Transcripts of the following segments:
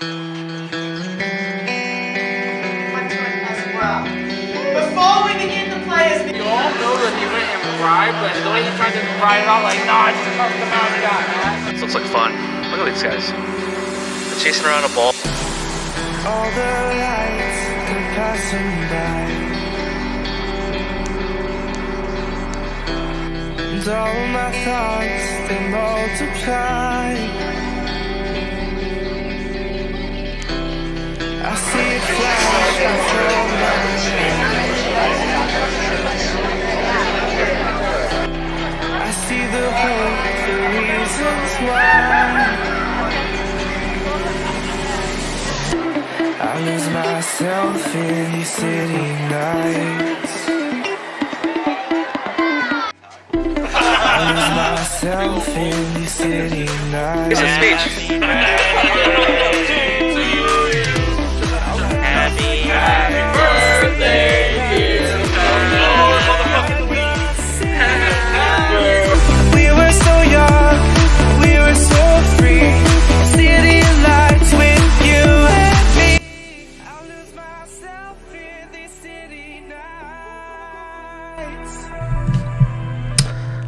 Before we begin to play as you all know that he went and ride, but the way he tried to ride it out, like, nah, it's a custom out guy, man. This looks like fun. Look at these guys. They're chasing around a ball. All the lights come passing by, and all my thoughts, they multiply. I see it flash before my eyes. I see the hope, the reasons why. I lose myself in these city nights. I lose myself in these city nights. It's a speech. Happy birthday, dear. We were so young, we were so free. City lights with you and me. I lose myself in these city nights.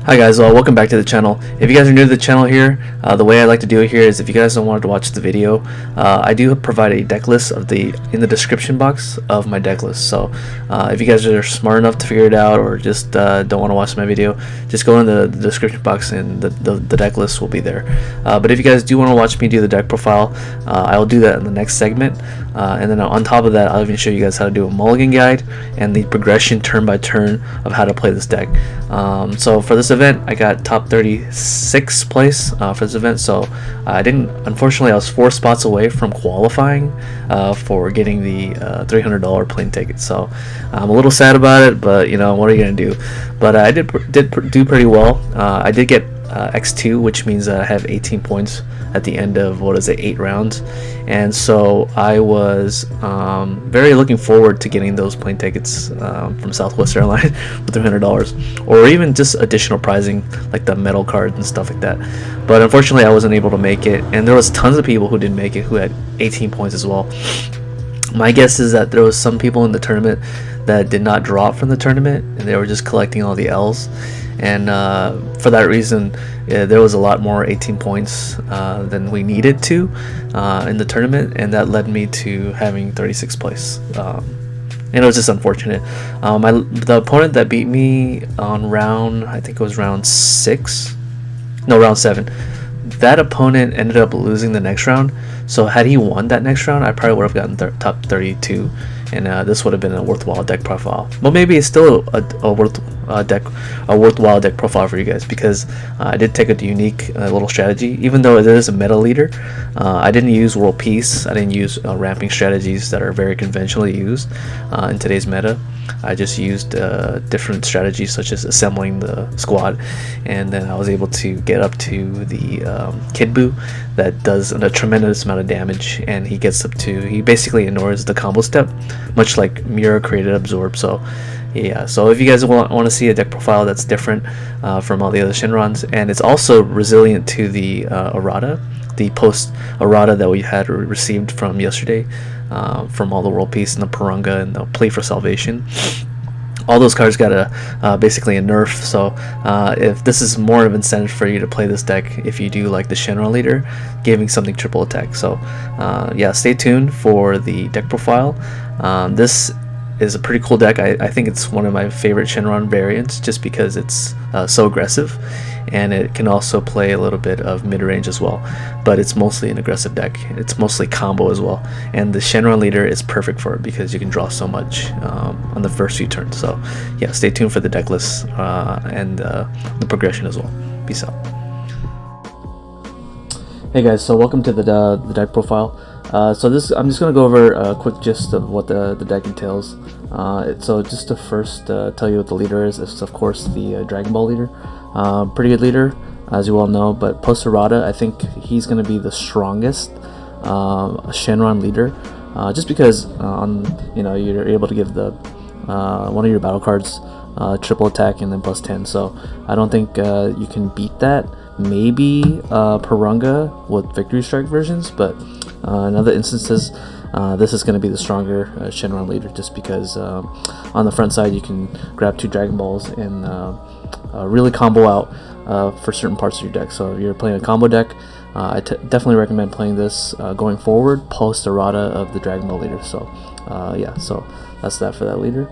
Hi guys, welcome back to the channel. If you guys are new to the channel here, the way I like to do it here is if you guys don't want to watch the video, I do provide a deck list in the description box of my deck list. So if you guys are smart enough to figure it out or just don't want to watch my video, just go in the description box and the deck list will be there. But if you guys do want to watch me do the deck profile, I will do that in the next segment. And then on top of that, I'll even show you guys how to do a mulligan guide and the progression turn by turn of how to play this deck. So for this event, I got top 36th place for this event, so I didn't, unfortunately I was 4 spots away from qualifying for getting the $300 plane ticket, so I'm a little sad about it, but you know, what are you gonna do? But I did do pretty well. I did get X2, which means that I have 18 points at the end of, what is it, 8 rounds, and so I was very looking forward to getting those plane tickets from Southwest Airlines for $300, or even just additional prizing like the metal cards and stuff like that. But unfortunately I wasn't able to make it, and there was tons of people who didn't make it who had 18 points as well. My guess is that there was some people in the tournament that did not drop from the tournament and they were just collecting all the L's, and for that reason there was a lot more 18 points than we needed to in the tournament, and that led me to having 36th place, and it was just unfortunate. The opponent that beat me on round, I think it was round 7, that opponent ended up losing the next round, so had he won that next round I probably would have gotten top 32, and this would have been a worthwhile deck profile. But maybe it's still a worthwhile deck profile for you guys, because I did take a unique little strategy. Even though it is a meta leader, I didn't use world peace, I didn't use ramping strategies that are very conventionally used in today's meta. I just used different strategies such as assembling the squad, and then I was able to get up to the Kid-Buu that does a tremendous amount of damage, and he basically ignores the combo step, much like Mirror created Absorb. So yeah, so if you guys want to see a deck profile that's different from all the other Shenrons, and it's also resilient to the errata, the post errata that we had received from yesterday, from all the world peace and the Purunga and the plea for salvation. All those cards got basically a nerf, so if this is more of incentive for you to play this deck if you do like the Shenron leader, giving something triple attack. So yeah, stay tuned for the deck profile. This is a pretty cool deck. I think it's one of my favorite Shenron variants just because it's so aggressive, and it can also play a little bit of mid-range as well, but it's mostly an aggressive deck. It's mostly combo as well, and the Shenron leader is perfect for it because you can draw so much on the first few turns. So yeah, stay tuned for the deck list and the progression as well. Peace out. Hey guys, so welcome to the deck profile. So I'm just going to go over a quick gist of what the deck entails. So just to first tell you what the leader is, it's of course the Dragon Ball leader. Pretty good leader, as you all know, but post errata, I think he's going to be the strongest Shenron leader, just because you're able to give the one of your battle cards triple attack and then +10. So I don't think you can beat that. Maybe Purunga with Victory Strike versions, but In other instances, this is going to be the stronger Shen-Buu leader, just because on the front side you can grab 2 Dragon Balls and really combo out for certain parts of your deck. So if you're playing a combo deck, I definitely recommend playing this going forward post errata of the Dragon Ball leader. So yeah, so that's that for that leader.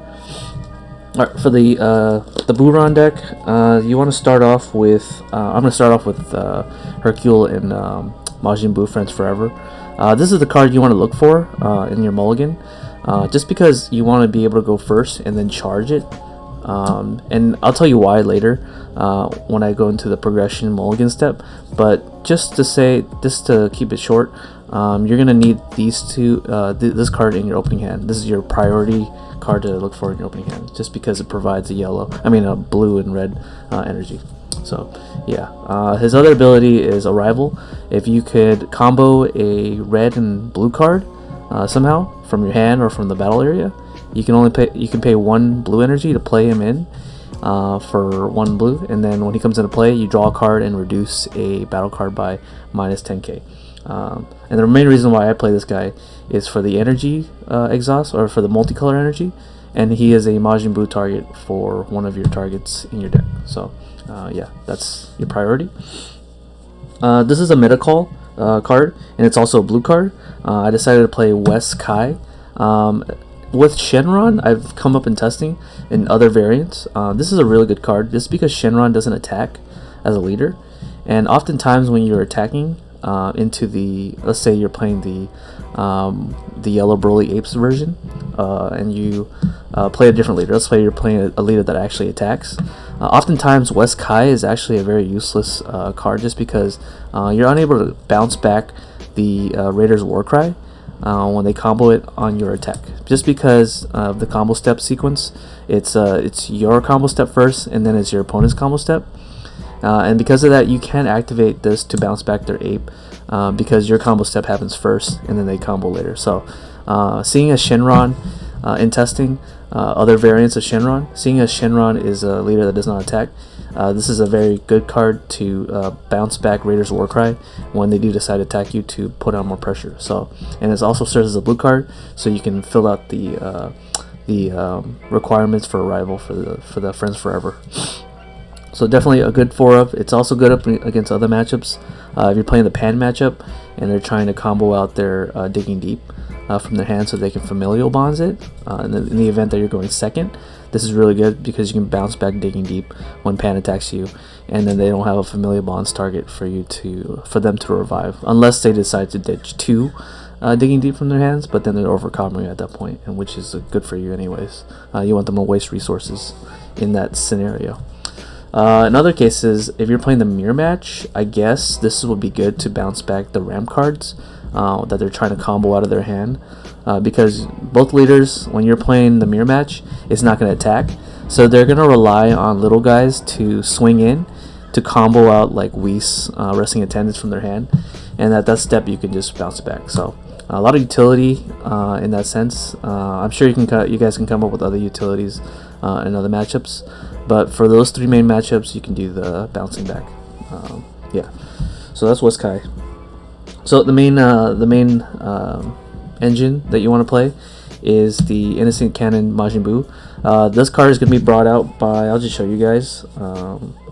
Alright, for the Buu-Ron deck, you want to start off with I'm going to start off with Hercule and Majin Buu Friends Forever. This is the card you want to look for in your mulligan, just because you want to be able to go first and then charge it. And I'll tell you why later when I go into the progression mulligan step. But just to keep it short, you're gonna need these two, this card in your opening hand. This is your priority card to look for in your opening hand, just because it provides a blue and red energy. So yeah, his other ability is Arrival. If you could combo a red and blue card somehow from your hand or from the battle area, you can pay 1 blue energy to play him in for 1 blue, and then when he comes into play, you draw a card and reduce a battle card by minus 10k. And the main reason why I play this guy is for the energy exhaust, or for the multicolor energy, and he is a Majin Buu target for one of your targets in your deck. So yeah, that's your priority. This is a meta call card, and it's also a blue card. I decided to play West Kai. With Shenron, I've come up in testing in other variants. This is a really good card just because Shenron doesn't attack as a leader, and oftentimes when you're attacking into the, let's say you're playing the Yellow Broly Apes version, and you play a different leader. Let's say you're playing a leader that actually attacks. Oftentimes West Kai is actually a very useless card, just because you're unable to bounce back the Raider's Warcry when they combo it on your attack, just because of the combo step sequence. It's your combo step first, and then it's your opponent's combo step, and because of that, you can activate this to bounce back their ape, because your combo step happens first and then they combo later. So seeing as Shenron in testing other variants of Shenron, seeing as Shenron is a leader that does not attack, this is a very good card to bounce back Raider's Warcry when they do decide to attack you, to put on more pressure. So, and it also serves as a blue card, so you can fill out the requirements for Arrival for the Friends Forever. So definitely a good 4-up. It's also good up against other matchups. If you're playing the Pan matchup and they're trying to combo out their Digging Deep from their hand so they can Familial Bonds it, in the event that you're going second, this is really good because you can bounce back Digging Deep when Pan attacks you, and then they don't have a Familial Bonds target for them to revive, unless they decide to ditch 2 Digging Deep from their hands, but then they're overcoming at that point, and which is good for you anyways. You want them to waste resources in that scenario. In other cases, if you're playing the mirror match, I guess this would be good to bounce back the Ram cards that they're trying to combo out of their hand, because both leaders, when you're playing the mirror match, is not going to attack, so they're going to rely on little guys to swing in to combo out like Whis Resting Attendants from their hand, and at that step you can just bounce back. So a lot of utility in that sense. I'm sure you guys can come up with other utilities in other matchups, but for those 3 main matchups, you can do the bouncing back. Yeah, so that's West Kai. So the main engine that you want to play is the Innocent Cannon Majin Buu. This card is going to be brought out by, I'll just show you guys,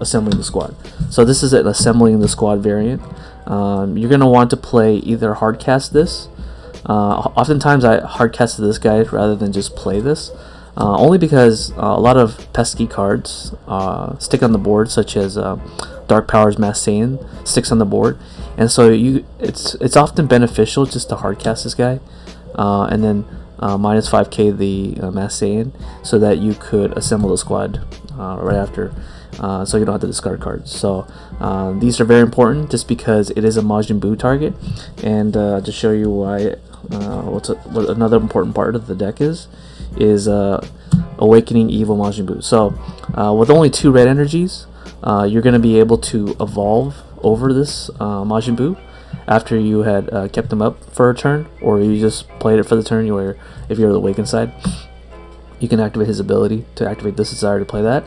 Assembling the Squad. So this is an Assembling the Squad variant. You're going to want to play either hardcast this. Oftentimes I hardcasted this guy rather than just play this. Only because a lot of pesky cards stick on the board, such as Dark Powers Mass Saiyan sticks on the board, and so it's often beneficial just to hardcast this guy, and then minus 5k the Mass Saiyan, so that you could assemble the squad right after, so you don't have to discard cards. So these are very important just because it is a Majin Buu target, and to show you why, what another important part of the deck is Awakening Evil Majin Buu. So with only 2 red energies, you're going to be able to evolve over this Majin Buu after you had kept him up for a turn, or you just played it for the turn. Where if you're the Awakened side, you can activate his ability to activate this desire to play that,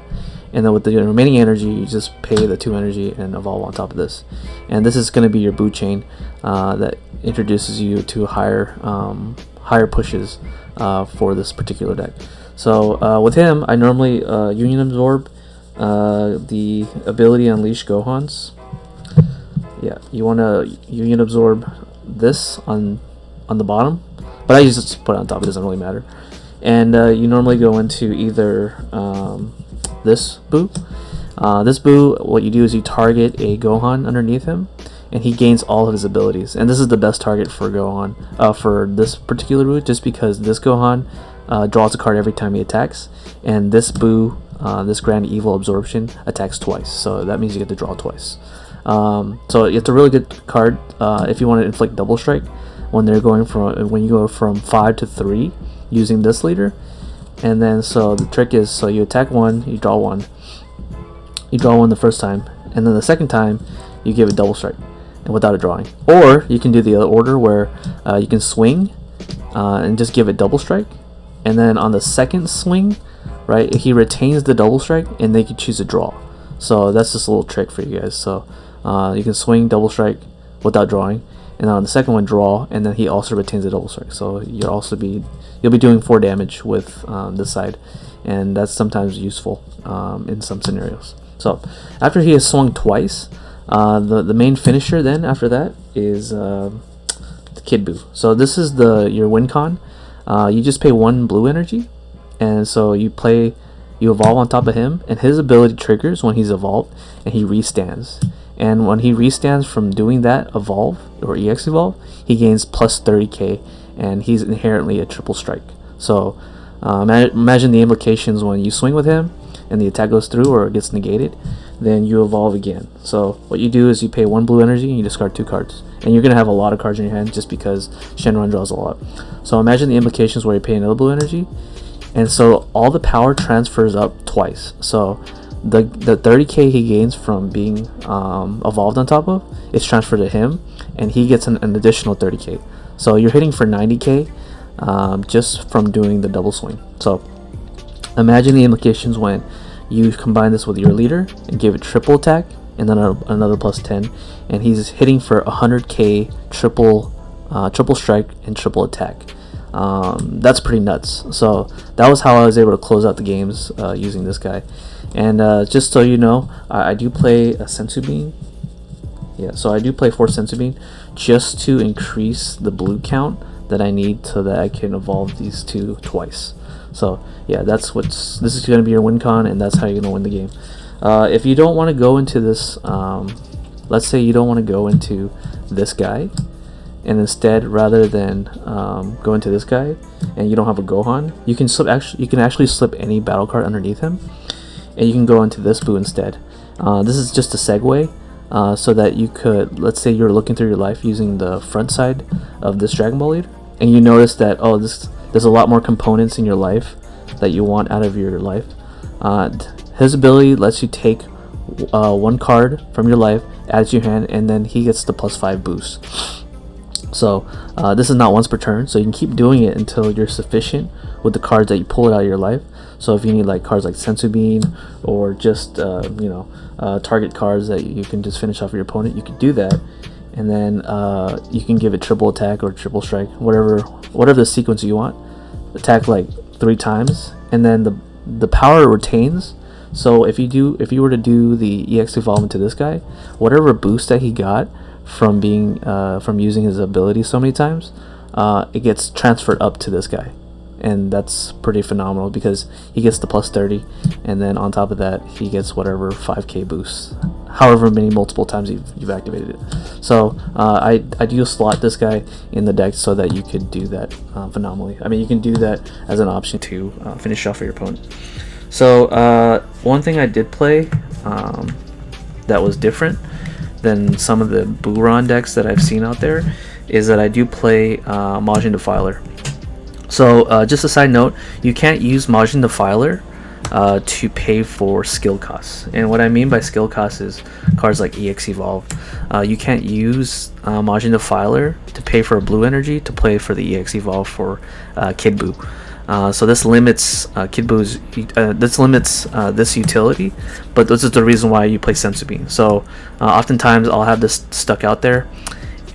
and then with the remaining energy, you just pay the 2 energy and evolve on top of this. And this is going to be your Buu chain that introduces you to higher pushes for this particular deck. So with him, I normally Union Absorb the ability Unleash Gohans. Yeah, you want to Union Absorb this on the bottom, but I just put it on top. It doesn't really matter. And you normally go into either this Buu. This Buu, what you do is you target a Gohan underneath him, and he gains all of his abilities. And this is the best target for Gohan for this particular Buu, just because this Gohan draws a card every time he attacks, and this Buu, this Grand Evil Absorption, attacks twice. So that means you get to draw twice. So it's a really good card if you want to inflict double strike when you go from 5 to 3 using this leader. And then so the trick is, so you attack 1, you draw 1, the first time, and then the second time you give it double strike and without a drawing. Or you can do the other order where you can swing and just give it double strike, and then on the second swing, right, he retains the double strike and they can choose a draw. So that's just a little trick for you guys. So you can swing double strike without drawing, and then on the second one draw, and then he also retains the double strike. So you'll be doing 4 damage with this side, and that's sometimes useful in some scenarios. So after he has swung twice, the main finisher then after that is the Kid Buu. So this is your win con. You just pay 1 blue energy, and so you evolve on top of him, and his ability triggers when he's evolved, and he restands. And when he restands from doing that evolve or EX evolve, he gains plus 30k, and he's inherently a triple strike. So imagine the implications when you swing with him and the attack goes through or it gets negated, then you evolve again. So what you do is you pay 1 blue energy and you discard 2 cards, and you're gonna have a lot of cards in your hand just because Shen-Buu draws a lot. So imagine the implications where you pay another blue energy, and so all the power transfers up twice. So the 30k he gains from being evolved on top of is transferred to him, and he gets an additional 30k. So you're hitting for 90k just from doing the double swing. So imagine the implications when you combine this with your leader and give it triple attack and then another plus 10, and he's hitting for 100k triple strike and triple attack. That's pretty nuts. So that was how I was able to close out the games using this guy. And just so you know, I do play a Sensu Bean. Yeah, so I do play 4 Sensu Bean just to increase the blue count that I need so that I can evolve these 2 twice. So yeah, this is going to be your win con, and that's how you're going to win the game. If you don't want to go into this, let's say you don't want to go into this guy, and instead, rather than go into this guy, and you don't have a Gohan, you can actually slip any battle card underneath him, and you can go into this Buu instead. This is just a segue, so that you could, let's say you're looking through your life using the front side of this Dragon Ball leader, and you notice that there's a lot more components in your life that you want out of your life. His ability lets you take 1 card from your life, add it to your hand, and then he gets the +5 boost. So this is not once per turn, so you can keep doing it until you're sufficient with the cards that you pull it out of your life. So if you need like cards like Sensu Bean, or just target cards that you can just finish off your opponent, you can do that, and then you can give it triple attack or triple strike, whatever the sequence you want. Attack like 3 times, and then the power retains. So if you were to do the EX evolve into this guy, whatever boost that he got from using his ability so many times, it gets transferred up to this guy, and that's pretty phenomenal because he gets the +30, and then on top of that he gets whatever 5k boost, however many multiple times you've activated it. So I do slot this guy in the deck so that you could do that phenomenally. I mean, you can do that as an option to finish off your opponent. So one thing I did play that was different than some of the Buu-Ron decks that I've seen out there is that I do play Majin Defiler. So just a side note, you can't use Majin Defiler to pay for skill costs. And what I mean by skill costs is cards like EX Evolve. You can't use Majin Defiler to pay for a blue energy to play for the EX Evolve for Kid Buu. So this limits Kid Buu's this utility, but this is the reason why you play Shen-Buu. So oftentimes I'll have this stuck out there,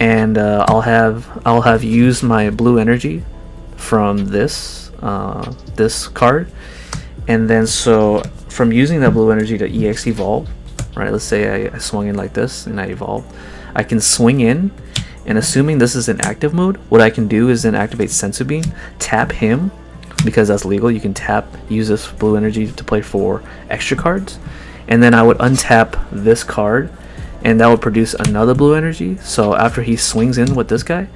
and I'll have used my blue energy from this card, and then so from using that blue energy to EX evolve, right? Let's say I swung in like this and I evolved. I can swing in, and assuming this is in active mode, what I can do is then activate Shen-Buu, tap him, because that's legal. You can use this blue energy to play for extra cards, and then I would untap this card, and that would produce another blue energy. So after he swings in with this guy,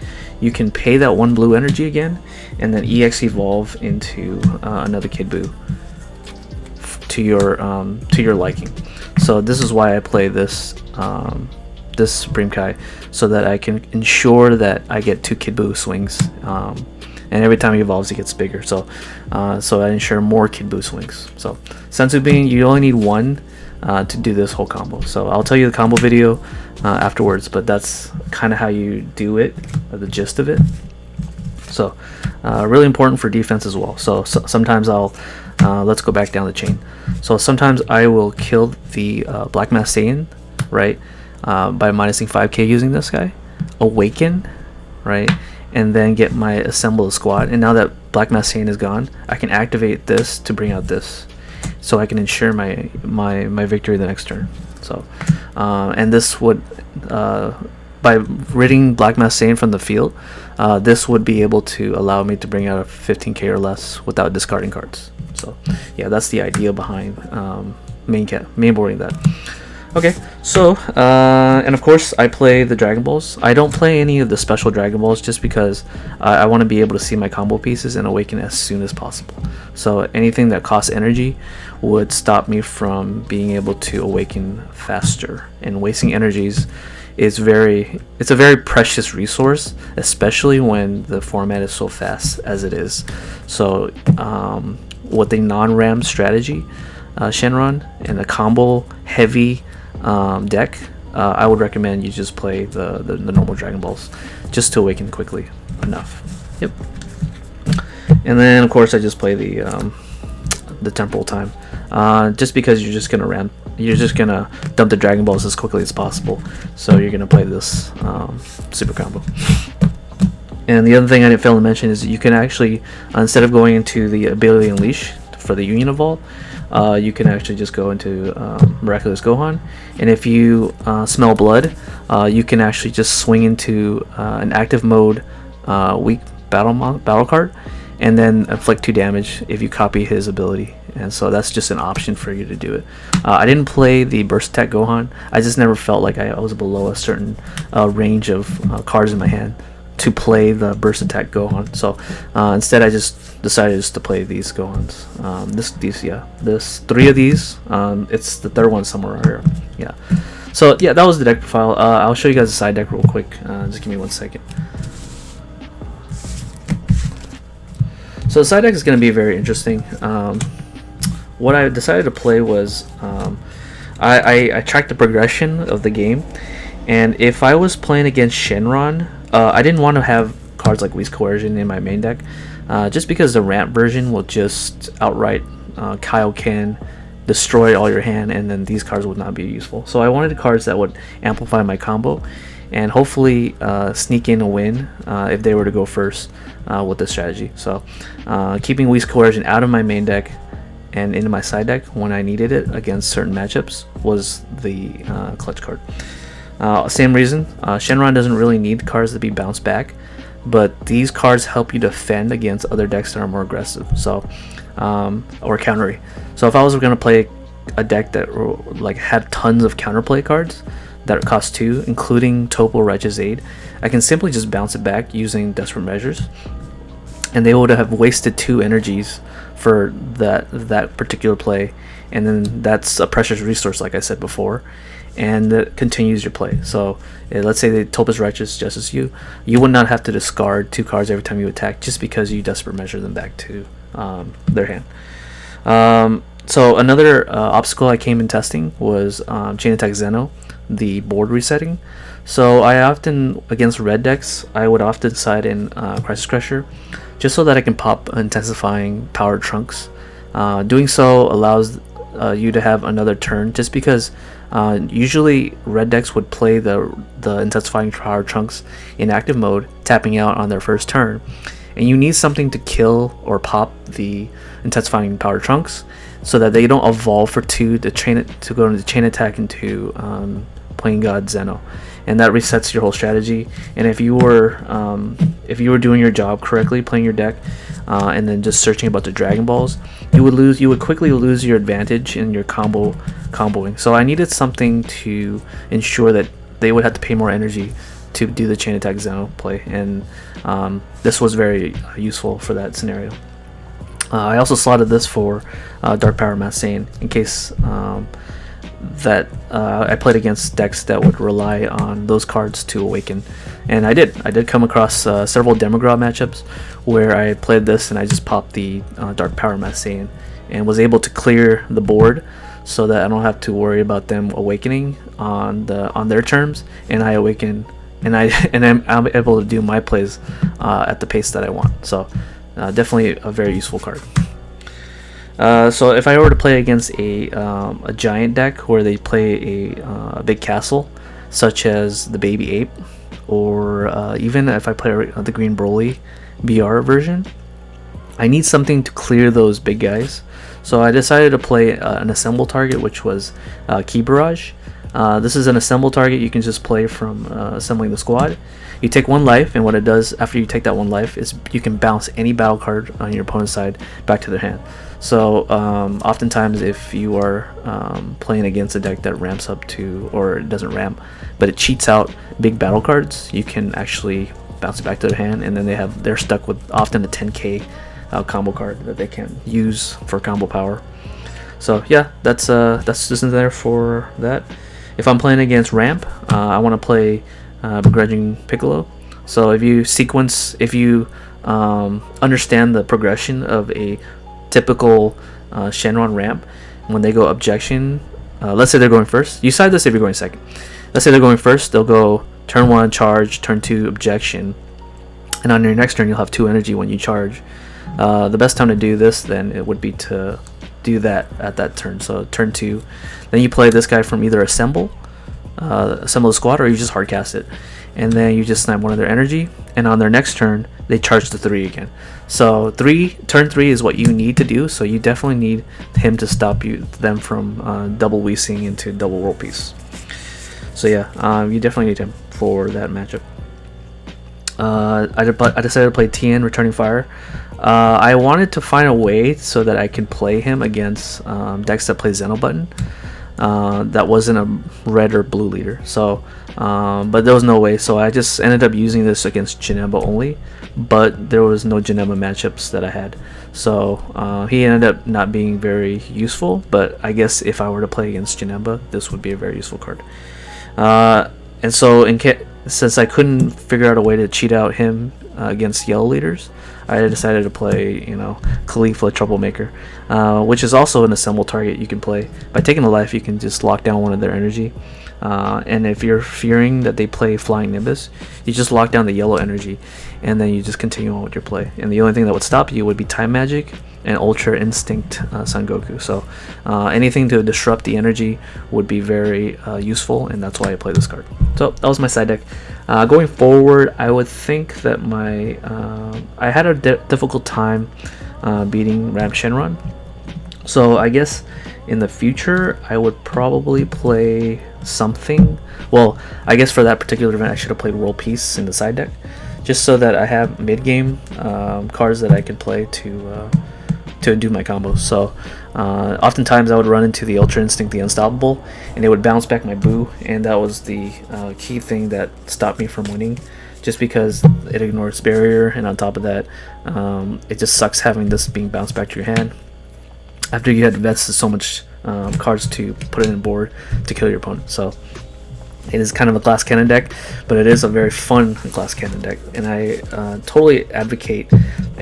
you can pay that one blue energy again, and then EX evolve into another Kid Buu to your liking. So this is why I play this this Supreme Kai, so that I can ensure that I get 2 Kid Buu swings, and every time he evolves he gets bigger, so I ensure more Kid Buu swings. So Shen-Buu, you only need 1 to do this whole combo, so I'll tell you the combo video afterwards, but that's kind of how you do it, the gist of it. So really important for defense as well. So sometimes I'll let's go back down the chain. So sometimes I will kill the Black Mask Saiyan, right, by minusing 5k using this guy, awaken, right, and then get my assemble squad. And now that Black Mask Saiyan is gone, I can activate this to bring out this, so I can ensure my victory the next turn. So and this would by ridding Black Mask Saiyan from the field, this would be able to allow me to bring out a 15k or less without discarding cards. So yeah, that's the idea behind mainboarding that. Okay, so and of course I play the Dragon Balls. I don't play any of the special Dragon Balls just because I want to be able to see my combo pieces and awaken as soon as possible. So anything that costs energy would stop me from being able to awaken faster, and wasting energies is it's a very precious resource, especially when the format is so fast as it is. So with the non-RAM strategy, Shenron, and a combo heavy deck, I would recommend you just play the normal Dragon Balls just to awaken quickly enough. Yep. And then of course I just play the temporal time, just because you're just gonna dump the Dragon Balls as quickly as possible, so you're gonna play this super combo. And the other thing I didn't fail to mention is that you can actually, instead of going into the ability Unleash for the Union Evolve, you can actually just go into Miraculous Gohan, and if you smell blood, you can actually just swing into an active mode weak battle card, and then inflict 2 damage if you copy his ability. And so that's just an option for you to do it. I didn't play the Burst Attack Gohan. I just never felt like I was below a certain range of cards in my hand to play the Burst Attack Gohan. So instead I just decided just to play these Gohans. This 3 of these. It's the 3rd one somewhere around here. Yeah. So yeah, that was the deck profile. I'll show you guys the side deck real quick. Just give me 1 second. So the side deck is going to be very interesting. What I decided to play was I tracked the progression of the game, and if I was playing against Shenron, I didn't want to have cards like Whis Coercion in my main deck, just because the ramp version will just outright Kaioken, destroy all your hand, and then these cards would not be useful. So I wanted cards that would amplify my combo and hopefully sneak in a win if they were to go first with this strategy. So keeping Whis Coercion out of my main deck and into my side deck when I needed it against certain matchups was the clutch card. Same reason, Shenron doesn't really need cards to be bounced back, but these cards help you defend against other decks that are more aggressive, so or countery. So if I was going to play a deck that like had tons of counterplay cards that cost 2, including Topo Righteous Aid, I can simply just bounce it back using Desperate Measures, and they would have wasted 2 energies for that particular play, and then that's a precious resource, like I said before, and that continues your play. So let's say the Topo's Righteous Justice you would not have to discard 2 cards every time you attack just because you Desperate Measure them back to their hand. So another obstacle I came in testing was Chain Attack Zeno, the board resetting. So I often, against red decks, I would often side in Crisis Crusher, just so that I can pop intensifying power trunks. Doing so allows you to have another turn, just because usually red decks would play the intensifying power trunks in active mode, tapping out on their first turn, and you need something to kill or pop the intensifying power trunks so that they don't evolve for 2 to go into chain attack into Playing God Zeno, and that resets your whole strategy. And if you were doing your job correctly, playing your deck, and then just searching about the Dragon Balls, you would quickly lose your advantage in your comboing. So I needed something to ensure that they would have to pay more energy to do the chain attack Zeno play, and this was very useful for that scenario. I also slotted this for Dark Power Mass Saiyan in case that I played against decks that would rely on those cards to awaken, and I did come across several Demogorgon matchups where I played this and I just popped the Dark Power Mass Saiyan and was able to clear the board so that I don't have to worry about them awakening on their terms, and I awaken and I'm able to do my plays at the pace that I want. So definitely a very useful card. So if I were to play against a giant deck where they play a big castle, such as the Baby Ape, or even if I play the Green Broly BR version, I need something to clear those big guys. So I decided to play an assemble target, which was Ki Barrage. This is an assemble target you can just play from assembling the squad. You take 1 life, and what it does after you take that 1 life is you can bounce any battle card on your opponent's side back to their hand. So oftentimes if you are playing against a deck that ramps up to, or it doesn't ramp, but it cheats out big battle cards, you can actually bounce it back to their hand, and then they're stuck with often a 10k combo card that they can use for combo power. So yeah, that's just in there for that. If I'm playing against ramp, I want to play Begrudging Piccolo. So if you understand the progression of a typical Shenron ramp, when they go objection, let's say they're going first. You side this if you're going second. Let's say they're going first, they'll go turn 1 charge, turn 2 objection, and on your next turn you'll have 2 energy when you charge. The best time to do this then it would be to do that at that turn. So turn 2, then you play this guy from either assemble the squad, or you just hard cast it, and then you just snipe 1 of their energy, and on their next turn they charge to 3 again. So turn 3 is what you need to do, so you definitely need him to stop them from double Weasing into double World Peace. So yeah, you definitely need him for that matchup. I decided to play Tien Returning Fire. I wanted to find a way so that I could play him against decks that play Zeno Button that wasn't a red or blue leader. So but there was no way, so I just ended up using this against Janemba only, but there was no Janemba matchups that I had, so he ended up not being very useful. But I guess if I were to play against Janemba, this would be a very useful card. And so since I couldn't figure out a way to cheat out him against yellow leaders, I decided to play, Khalifa Troublemaker, which is also an assemble target you can play. By taking a life, you can just lock down 1 of their energy. And if you're fearing that they play Flying Nimbus, you just lock down the yellow energy, and then you just continue on with your play. And the only thing that would stop you would be Time Magic and Ultra Instinct Son Goku. So anything to disrupt the energy would be very useful, and that's why I play this card. So that was my side deck. Going forward, I would think that I had a difficult time beating Ramp Shenron. So I guess in the future I would probably play something. Well, I guess for that particular event I should have played World Peace in the side deck, just so that I have mid-game cards that I can play to do my combos. So oftentimes I would run into the Ultra Instinct, the Unstoppable, and it would bounce back my Buu, and that was the key thing that stopped me from winning, just because it ignores barrier, and on top of that, it just sucks having this being bounced back to your hand after you had invested so much cards to put it in board to kill your opponent. So it is kind of a glass cannon deck, but it is a very fun glass cannon deck, and I totally advocate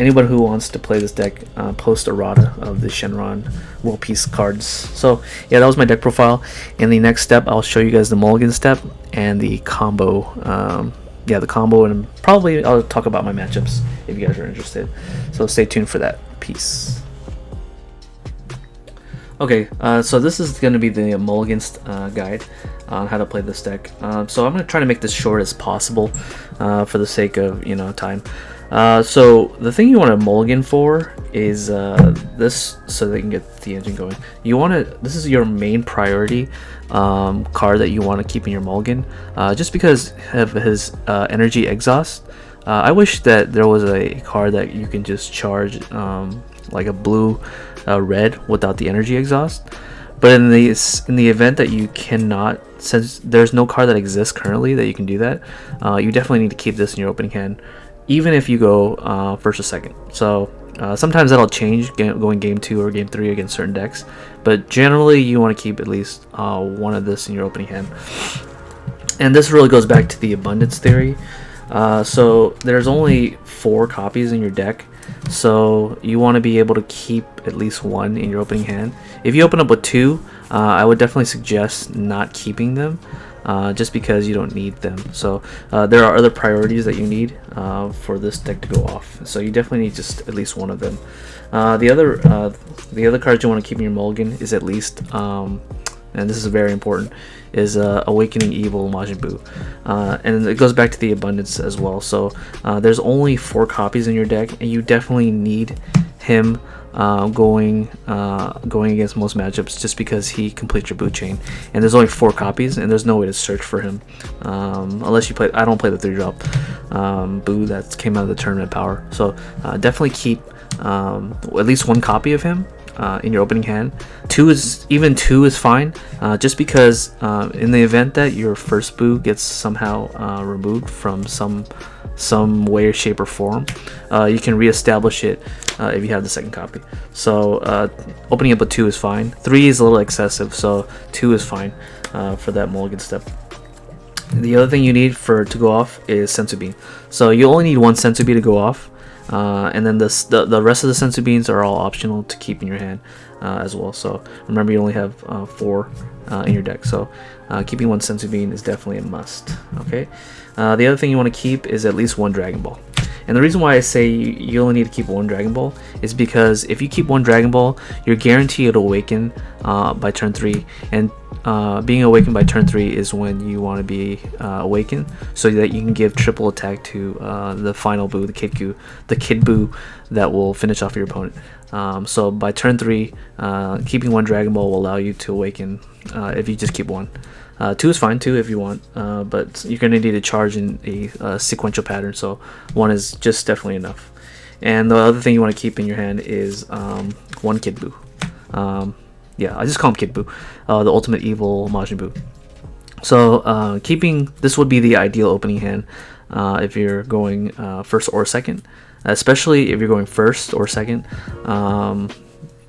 anyone who wants to play this deck, post errata of the Shen-Buu World Peace cards. So yeah, that was my deck profile. In the next step, I'll show you guys the Mulligan step and the combo. Yeah, the combo, and probably I'll talk about my matchups if you guys are interested. So stay tuned for that. Peace. Okay, so this is going to be the Mulligan guide on how to play this deck. So I'm going to try to make this short as possible for the sake of time. So the thing you want to mulligan for is this, so they can get the engine going. You want to. This is your main priority card that you want to keep in your mulligan, just because of his energy exhaust. I wish that there was a card that you can just charge like a blue red without the energy exhaust. But in the event that you cannot, since there's no card that exists currently that you can do that, you definitely need to keep this in your opening hand, even if you go first or second. So sometimes that'll change going game 2 or game 3 against certain decks, but generally you want to keep at least one of this in your opening hand. And this really goes back to the abundance theory. So there's only 4 copies in your deck, so you want to be able to keep at least 1 in your opening hand. If you open up with 2, I would definitely suggest not keeping them, just because you don't need them. So there are other priorities that you need for this deck to go off, so you definitely need just at least 1 of them. The other cards you want to keep in your mulligan is at least, and this is very important, is Awakening Evil Majin Buu, and it goes back to the abundance as well. So there's only 4 copies in your deck, and you definitely need him going against most matchups, just because he completes your Buu chain, and there's only 4 copies, and there's no way to search for him unless you play. I don't play the 3-drop Buu that came out of the tournament power. So definitely keep at least 1 copy of him in your opening hand. 2 is fine, just because in the event that your first Buu gets somehow removed from some way, shape, or form, you can reestablish it if you have the second copy. So opening up with 2 is fine. 3 is a little excessive, so 2 is fine for that mulligan step. The other thing you need to go off is Senzu Bean. So you only need 1 Senzu Bean to go off, and then the rest of the Senzu Beans are all optional to keep in your hand as well. So remember, you only have 4 in your deck, so keeping 1 Senzu Bean is definitely a must. Okay. The other thing you want to keep is at least 1 Dragon Ball. And the reason why I say you only need to keep 1 Dragon Ball is because if you keep 1 Dragon Ball, you're guaranteed to awaken by turn 3, and being awakened by turn 3 is when you want to be awakened, so that you can give triple attack to the final Buu, the Kid Buu that will finish off your opponent. So by turn 3, keeping 1 Dragon Ball will allow you to awaken if you just keep 1. 2 is fine too if you want, but you're going to need to charge in a sequential pattern, so 1 is just definitely enough. And the other thing you want to keep in your hand is 1 Kid Buu. Yeah, I just call him Kid Buu, the ultimate evil Majin Buu. So keeping this would be the ideal opening hand if you're going first or second, especially if you're going first or second,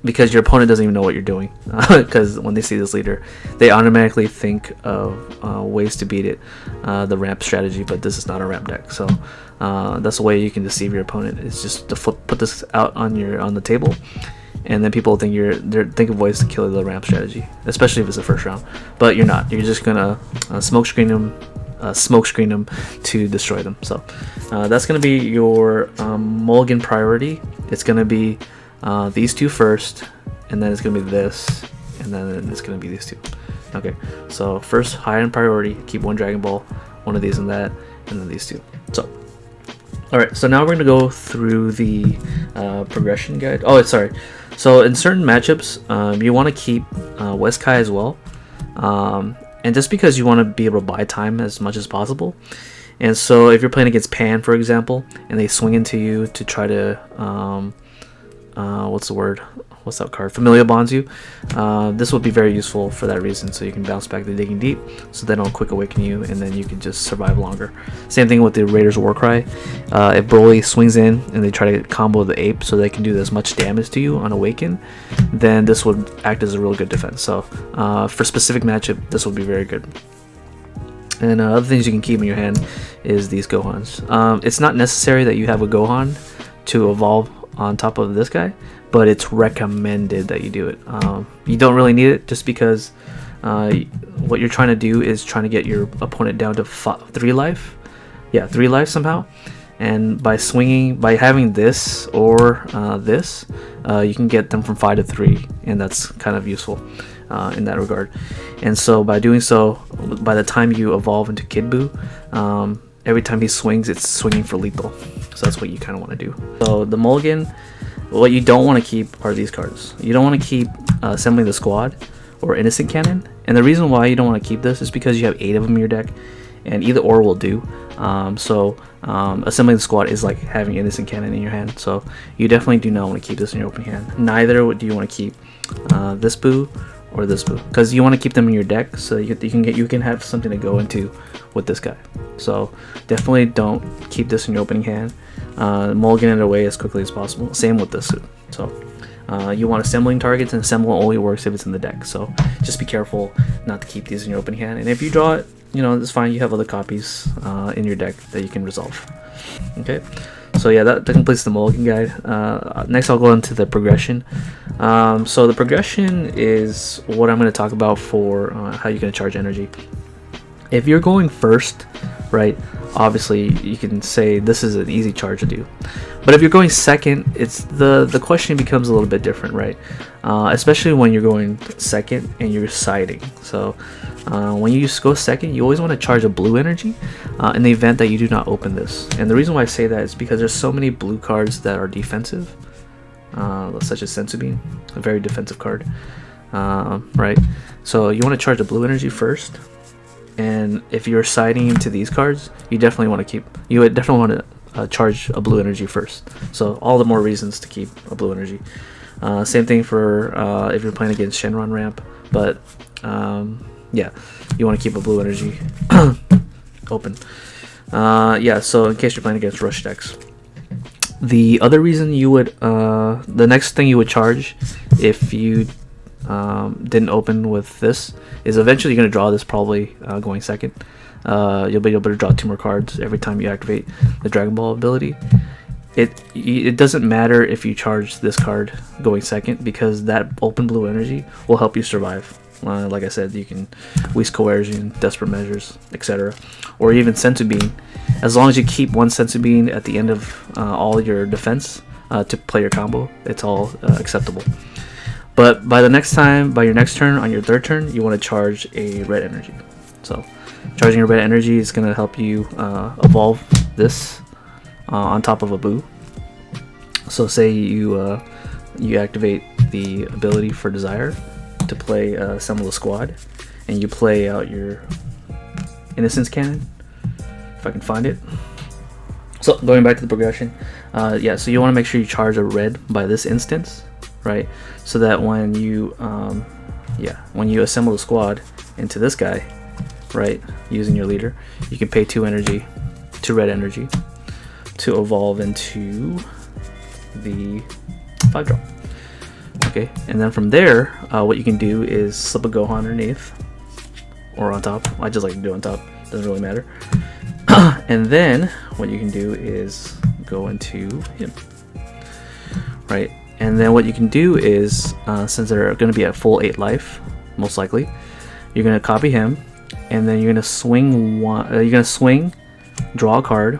because your opponent doesn't even know what you're doing, because when they see this leader, they automatically think of ways to beat it, the ramp strategy, but this is not a ramp deck. So that's a way you can deceive your opponent, is just to put this out on the table, and then people think they're thinking of ways to kill the ramp strategy, especially if it's the first round. But you're not. You're just gonna smoke screen them to destroy them. So that's gonna be your mulligan priority. It's gonna be these 2 first, and then it's gonna be this, and then it's gonna be these 2. Okay, so first, high end priority, keep 1 Dragon Ball, 1 of these and that, and then these 2. So alright, so now we're gonna go through the progression guide. Oh, sorry. So in certain matchups, you want to keep West Kai as well, and just because you want to be able to buy time as much as possible. And so if you're playing against Pan, for example, and they swing into you to try to what's that card, Familial Bonds you, this would be very useful for that reason, so you can bounce back the Digging Deep, so they don't quick awaken you, and then you can just survive longer. Same thing with the Raiders Warcry. If Broly swings in and they try to combo the Ape so they can do as much damage to you on awaken, then this would act as a real good defense. So for specific matchup, this would be very good. And other things you can keep in your hand is these Gohans. It's not necessary that you have a Gohan to evolve on top of this guy, but it's recommended that you do it. You don't really need it, just because what you're trying to do is trying to get your opponent down to 3 life. Yeah, 3 life somehow. And by having this or this, you can get them from 5 to 3, and that's kind of useful in that regard. And so by doing so, by the time you evolve into Kid Buu, every time he swings, it's swinging for lethal. So that's what you kind of want to do. So the Mulligan, what you don't want to keep are these cards. You don't want to keep Assembling the Squad or Innocent Cannon. And the reason why you don't want to keep this is because you have 8 of them in your deck, and either or will do. Assembling the Squad is like having Innocent Cannon in your hand, so you definitely do not want to keep this in your open hand. Neither do you want to keep this Buu or this Buu, because you want to keep them in your deck so you can have something to go into with this guy. So definitely don't keep this in your opening hand. Mulligan it away as quickly as possible. Same with this suit. So you want assembling targets, and assemble only works if it's in the deck. So just be careful not to keep these in your opening hand. And if you draw it, it's fine. You have other copies in your deck that you can resolve. Okay, so yeah, that completes the Mulligan guide. Next, I'll go into the progression. So the progression is what I'm going to talk about for how you're going to charge energy. If you're going first, right, obviously you can say this is an easy charge to do. But if you're going second, it's the question becomes a little bit different, right? Especially when you're going second and you're siding. So when you go second, you always want to charge a blue energy in the event that you do not open this. And the reason why I say that is because there's so many blue cards that are defensive, such as Shen-Buu, a very defensive card, right? So you want to charge a blue energy first. And if you're siding into these cards, you would definitely want to charge a blue energy first. So all the more reasons to keep a blue energy. Same thing for if you're playing against Shen-Buu ramp, but yeah, you want to keep a blue energy open. Yeah, so in case you're playing against rush decks. The other reason you would, the next thing you would charge if you didn't open with this is eventually you're going to draw this, probably going second. You'll be able to draw 2 more cards every time you activate the Dragon Ball ability. It doesn't matter if you charge this card going second, because that open blue energy will help you survive. Like I said, you can Whisk Coercion, Desperate Measures, etc. Or even Senzu Bean. As long as you keep 1 Senzu Bean at the end of all your defense to play your combo, it's all acceptable. But by your next turn, on your 3rd turn, you want to charge a red energy. So charging a red energy is going to help you evolve this on top of a Buu. So say you activate the ability for Desire to play Assemble the Squad, and you play out your Innocence Cannon, if I can find it. So going back to the progression, yeah, so you want to make sure you charge a red by this instance, right? So that when you assemble the squad into this guy, right, using your leader, you can pay 2 red energy to evolve into the 5-drop. Okay, and then from there, what you can do is slip a Gohan underneath or on top. I just like to do on top, doesn't really matter. And then what you can do is go into him, right? And then what you can do is, since they're going to be at full 8 life, most likely, you're going to copy him, and then you're going to swing draw a card,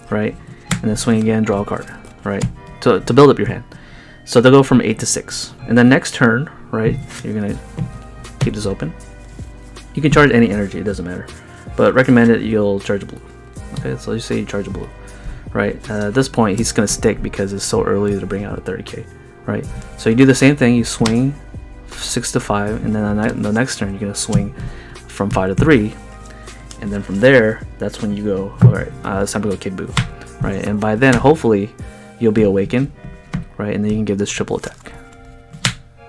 right? And then swing again, draw a card, right? To build up your hand. So they'll go from 8 to 6. And then next turn, right, you're going to keep this open. You can charge any energy, it doesn't matter. But recommended you'll charge a blue. Okay, so you say you charge a blue. Right, at this point he's going to stick because it's so early to bring out a 30k, right? So you do the same thing, you swing 6 to 5, and then on the next turn you're going to swing from 5 to 3, and then from there, that's when you go, alright, it's time to go Kid Buu, right? And by then, hopefully, you'll be awakened, right? And then you can give this triple attack,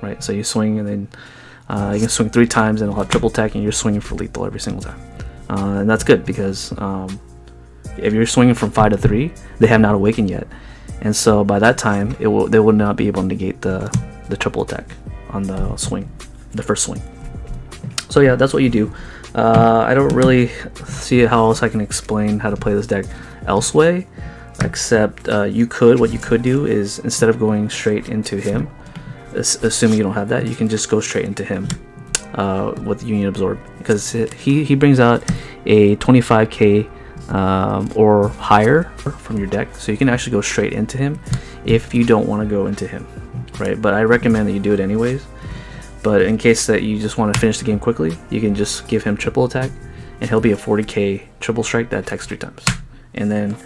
right? So you swing, and then you can swing 3 times, and it'll have triple attack, and you're swinging for lethal every single time. And that's good, because if you're swinging from 5 to 3, they have not awakened yet, and so by that time they will not be able to negate the triple attack on the first swing. So yeah, that's what you do. I don't really see how else I can explain how to play this deck elsewhere. except what you could do is, instead of going straight into him, assuming you don't have that, you can just go straight into him with Union Absorb, because he brings out a 25k or higher from your deck, so you can actually go straight into him if you don't want to go into him, right? But I recommend that you do it anyways. But in case that you just want to finish the game quickly, you can just give him triple attack, and he'll be a 40k triple strike that attacks 3 times. And then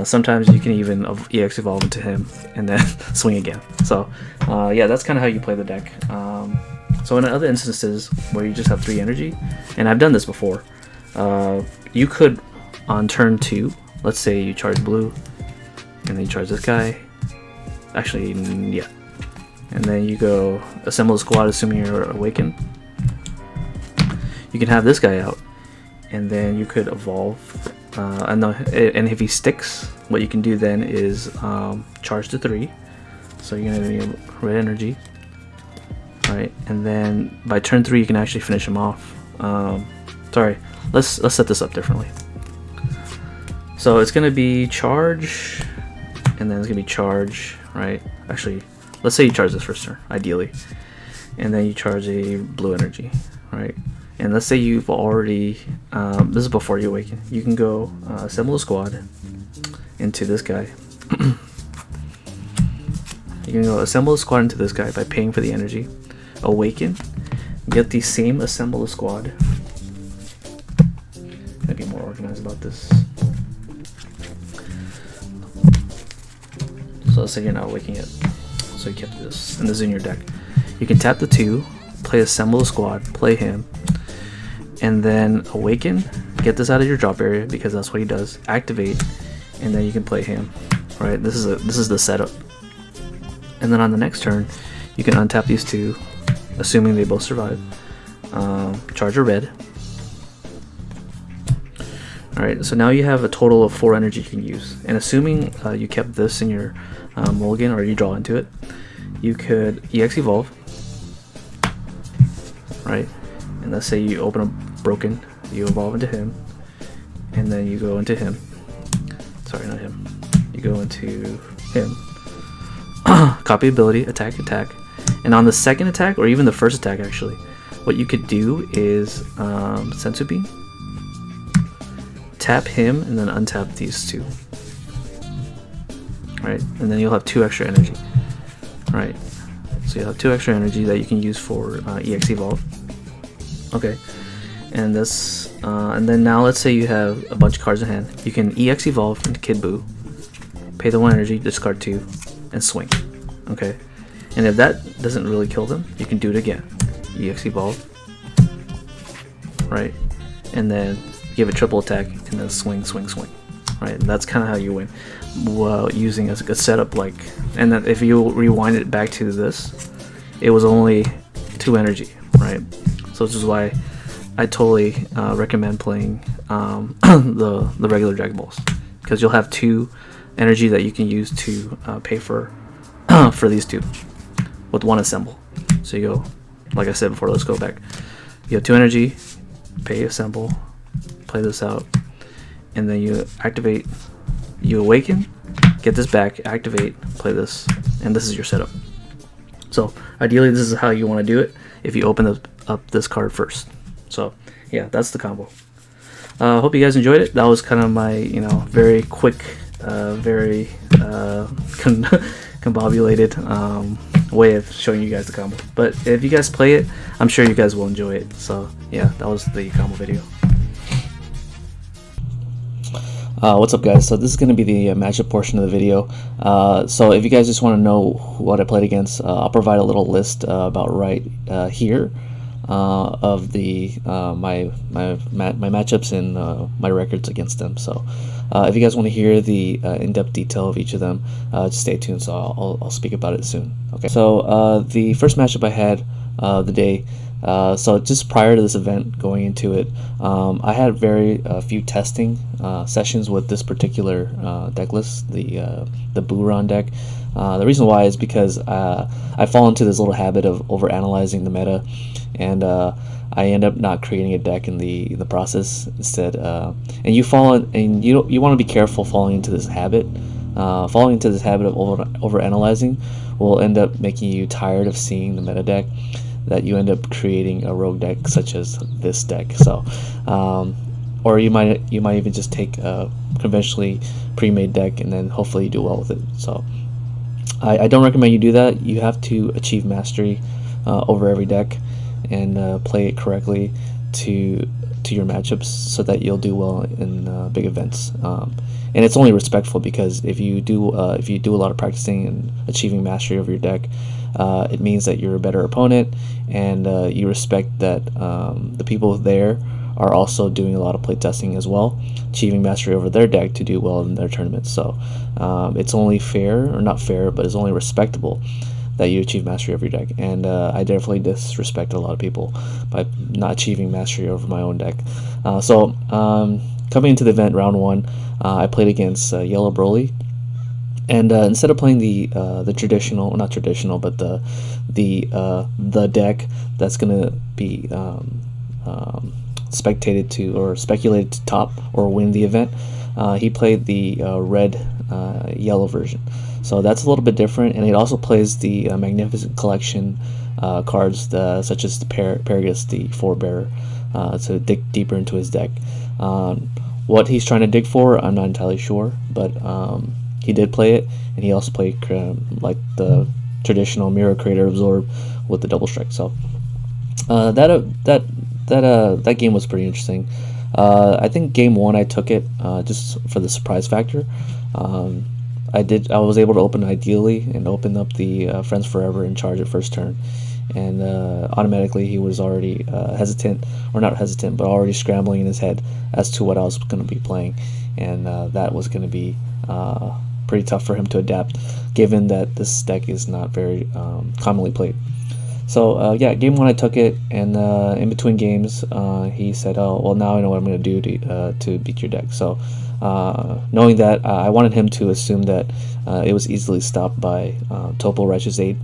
sometimes you can even EX evolve into him and then swing again. So yeah, that's kind of how you play the deck. So in other instances where you just have 3 energy, and I've done this before, you could on turn 2, let's say you charge blue, and then you charge this guy. Actually, yeah. And then you go assemble a squad, assuming you're awakened. You can have this guy out, and then you could evolve. And if he sticks, what you can do then is charge to 3. So you're gonna need red energy, right? And then by turn 3, you can actually finish him off. Sorry, let's set this up differently. So it's gonna be charge, and then it's gonna be charge, right? Actually, let's say you charge this first turn, ideally, and then you charge a blue energy, right? And let's say you've already, this is before you awaken, you can go assemble a squad into this guy. You can go assemble a squad into this guy by paying for the energy, awaken, get the same assemble a squad. Gotta be more organized about this. So let's say you're not waking it, so you kept this, and this is in your deck. You can tap the 2, play assemble a squad, play him, and then awaken, get this out of your drop area because that's what he does, activate, and then you can play him, right? This is the setup. And then on the next turn, you can untap these 2, assuming they both survive, charge a red. Alright, so now you have a total of 4 energy you can use, and assuming you kept this in your mulligan, or you draw into it, you could EX evolve, right? And let's say you open a broken, you evolve into him, and then you go into him. Sorry, not him. You go into him. Copy ability, attack, and on the second attack, or even the first attack actually, what you could do is Sensu Beam, tap him, and then untap these 2. Right, and then you'll have 2 extra energy. Right, so you'll have 2 extra energy that you can use for EX evolve. Okay, and this, and then now let's say you have a bunch of cards in hand. You can EX evolve into Kid Buu, pay the 1 energy, discard 2, and swing. Okay, and if that doesn't really kill them, you can do it again. EX evolve, right, and then give a triple attack, and then swing. Right, and that's kind of how you win. Well, using a setup like, and then if you rewind it back to this, it was only 2 energy, right? So this is why I totally recommend playing the regular Dragon Balls, because you'll have 2 energy that you can use to pay for for these 2 with 1 assemble. So you go, like I said before, let's go back. You have 2 energy, pay assemble, play this out, and then you activate, you awaken, get this back, activate, play this, and this is your setup. So ideally this is how you want to do it if you open up this card first. So yeah, that's the combo. Hope you guys enjoyed it. That was kind of my, very quick, very combobulated way of showing you guys the combo. But if you guys play it, I'm sure you guys will enjoy it. So yeah, that was the combo video. What's up, guys? So this is going to be the matchup portion of the video. So if you guys just want to know what I played against, I'll provide a little list about right here of the my matchups and my records against them. So if you guys want to hear the in-depth detail of each of them, just stay tuned. So I'll speak about it soon. Okay. So the first matchup I had the day. So just prior to this event, going into it, I had very few testing sessions with this particular deck list, the Buu-Ron deck. The reason why is because I fall into this little habit of over analyzing the meta, and I end up not creating a deck in the process instead. And you fall in, and you want to be careful falling into this habit. Falling into this habit of over analyzing will end up making you tired of seeing the meta deck, that you end up creating a rogue deck such as this deck. So or you might even just take a conventionally pre-made deck and then hopefully you do well with it. So I don't recommend you do that. You have to achieve mastery over every deck and play it correctly to your matchups so that you'll do well in big events. And it's only respectful, because if you do a lot of practicing and achieving mastery over your deck, it means that you're a better opponent, and you respect that the people there are also doing a lot of playtesting as well, achieving mastery over their deck to do well in their tournaments. So it's only fair, or not fair, but it's only respectable that you achieve mastery over your deck. And I definitely disrespect a lot of people by not achieving mastery over my own deck. Coming into the event, round 1, I played against Yellow Broly, and instead of playing the traditional, not traditional, but the deck that's gonna be spectated to, or speculated to top or win the event, he played the red yellow version. So that's a little bit different, and it also plays the Magnificent Collection cards, such as the Paragus, the Forebearer, to dig deeper into his deck. What he's trying to dig for, I'm not entirely sure, but he did play it, and he also played like the traditional Mirror Creator Absorb with the double strike. So that game was pretty interesting. I think game 1 I took it just for the surprise factor. I was able to open ideally and open up the Friends Forever and charge it first turn, and automatically he was already hesitant, or not hesitant, but already scrambling in his head as to what I was going to be playing, and that was going to be pretty tough for him to adapt, given that this deck is not very commonly played. So yeah, game 1 I took it, and in between games he said, "Oh, well, now I know what I'm going to do to beat your deck." So knowing that, I wanted him to assume that it was easily stopped by Topo Righteous Aid,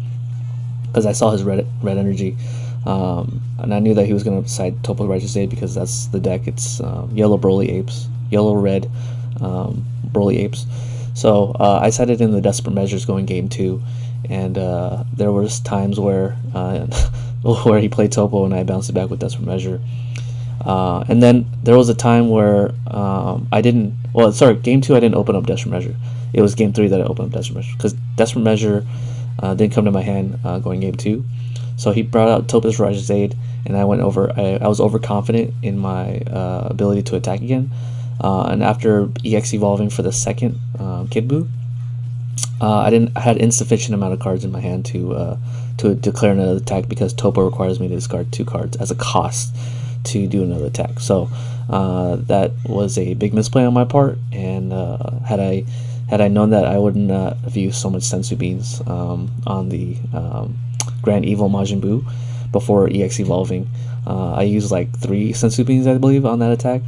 because I saw his red energy, and I knew that he was going to side Topo Righteous Aid, because that's the deck. It's yellow Broly Apes, yellow red Broly Apes. So I sided in the Desperate Measures going game 2, and there was times where where he played Topo and I bounced it back with Desperate Measure. And then there was a time where game 2 I didn't open up Desperate Measure. It was game 3 that I opened up Desperate Measure, because Desperate Measure didn't come to my hand going game 2. So he brought out Topo's Righteous Aid, and I was overconfident in my ability to attack again. And after EX evolving for the second Kid Buu, I had insufficient amount of cards in my hand to declare another attack, because Topo requires me to discard 2 cards as a cost to do another attack. So that was a big misplay on my part, and had I known that, I wouldn't have used so much Sensu Beans on the Grand Evil Majin Buu before EX evolving. I used like 3 Sensu Beans, I believe, on that attack.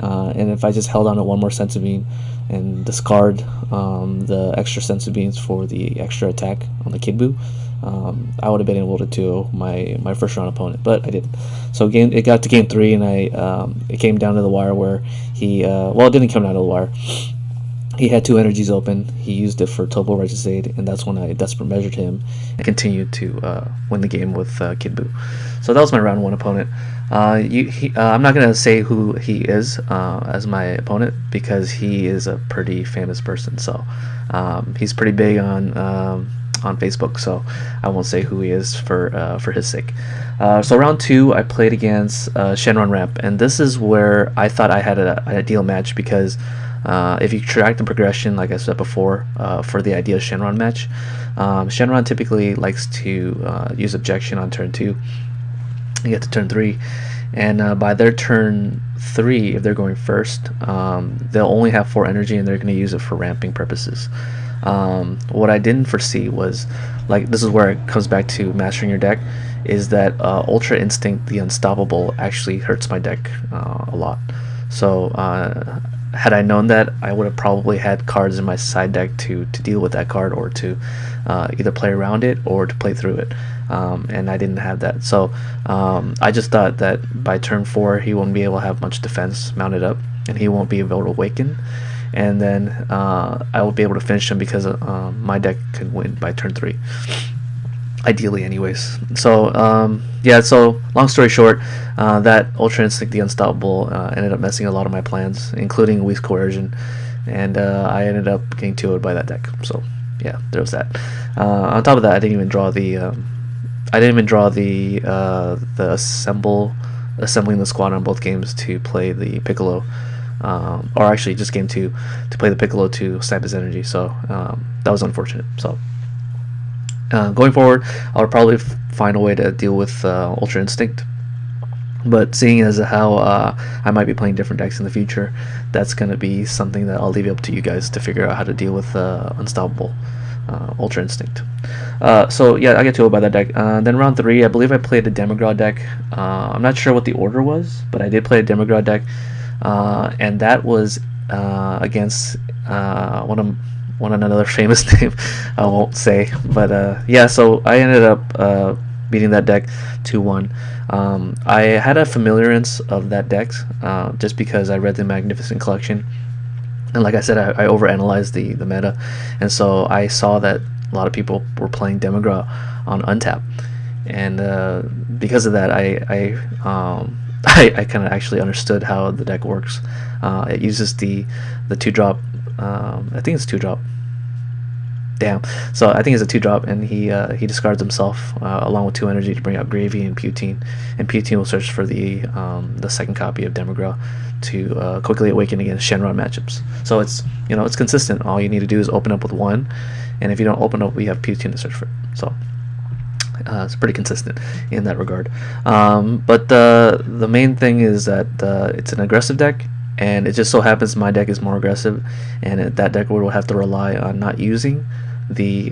And if I just held on to 1 more Sensu Bean and discard the extra Sensu Beans for the extra attack on the Kid Buu, I would have been able to do my first round opponent, but I didn't. So it got to game 3, and it came down to the wire where he it didn't come down to the wire. He had 2 energies open. He used it for Topo Righteous Aid, and that's when I Desperate Measured him and continued to win the game with Kid Buu. So that was my round 1 opponent. I'm not gonna say who he is as my opponent, because he is a pretty famous person. So he's pretty big on Facebook. So I won't say who he is for his sake. So round 2, I played against Shen-Buu Ramp, and this is where I thought I had an ideal match, because if you track the progression, like I said before, for the ideal Shenron match, Shenron typically likes to use objection on turn 2. You get to turn 3, and by their turn 3, if they're going first, they'll only have 4 energy, and they're going to use it for ramping purposes. What I didn't foresee was, like, this is where it comes back to mastering your deck, is that Ultra Instinct, the Unstoppable, actually hurts my deck a lot. So had I known that, I would have probably had cards in my side deck to deal with that card, or to either play around it or to play through it. and I didn't have that. So I just thought that by turn 4 he won't be able to have much defense mounted up, and he won't be able to awaken, and then I will be able to finish him because my deck could win by turn 3. Ideally, anyways. So yeah. So long story short, that Ultra Instinct, the Unstoppable, ended up messing a lot of my plans, including Weak Coercion, and I ended up getting 2-0'd by that deck. So yeah, there was that. On top of that, I didn't even draw the assembling the squad on both games to play the Piccolo, or actually just game 2 to play the Piccolo to snipe his energy. So that was unfortunate. So. Going forward, I'll probably find a way to deal with Ultra Instinct, but seeing as how I might be playing different decks in the future, that's going to be something that I'll leave it up to you guys to figure out how to deal with Unstoppable Ultra Instinct. So yeah, I get 2-0 by that deck. Then round 3, I believe I played a Demigra deck. I'm not sure what the order was, but I did play a Demigra deck, and that was against another famous name I won't say, but yeah, so I ended up beating that deck 2-1. I had a familiarance of that deck just because I read the Magnificent Collection, and like I said, I overanalyzed the meta, and so I saw that a lot of people were playing Demigra on untap, and because of that, I kind of actually understood how the deck works. It uses the 2-drop. I think it's 2-drop. Damn. So I think it's a 2-drop, and he discards himself along with 2 energy to bring out Gravy and Putine, and Putine will search for the second copy of Demigra to quickly awaken against Shenron matchups. So it's it's consistent. All you need to do is open up with 1, and if you don't open up, we have Putine to search for it. So it's pretty consistent in that regard. But the main thing is that it's an aggressive deck. And it just so happens my deck is more aggressive, and that deck will have to rely on not using the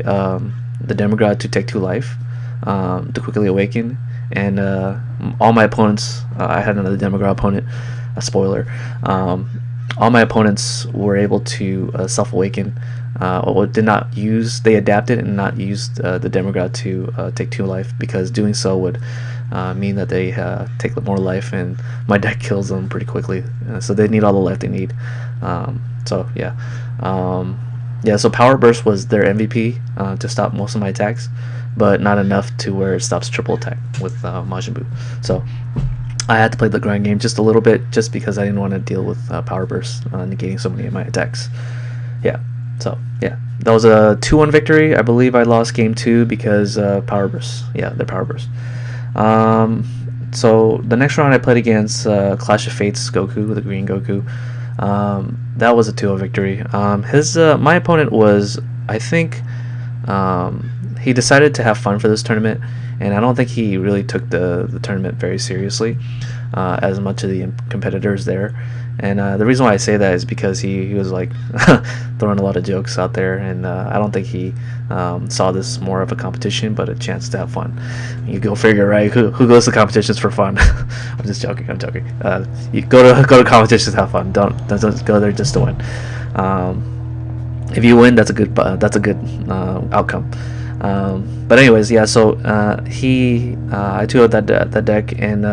Demigra to take 2 life to quickly awaken. And all my opponents, I had another Demigra opponent, a spoiler. All my opponents were able to self-awaken, or did not use. They adapted and not used the Demigra to take 2 life, because doing so would mean that they take more life, and my deck kills them pretty quickly. So they need all the life they need. So yeah, yeah. So Power Burst was their MVP to stop most of my attacks, but not enough to where it stops triple attack with Majin Buu. So I had to play the grind game just a little bit, just because I didn't want to deal with Power Burst negating so many of my attacks. Yeah. So yeah, that was a 2-1 victory. I believe I lost game 2 because Power Burst. Yeah, they're Power Burst. So the next round I played against Clash of Fates Goku, the green Goku. That was a 2-0 victory. My opponent was, I think, he decided to have fun for this tournament, and I don't think he really took the tournament very seriously, as much of the competitors there. And the reason why I say that is because he was like throwing a lot of jokes out there, and I don't think he saw this more of a competition, but a chance to have fun. You go figure, right? Who goes to competitions for fun? I'm just joking. I'm joking. You go to competitions to have fun. Don't go there just to win. If you win, that's a good outcome. But anyways, yeah. So I 2-0'd that deck, and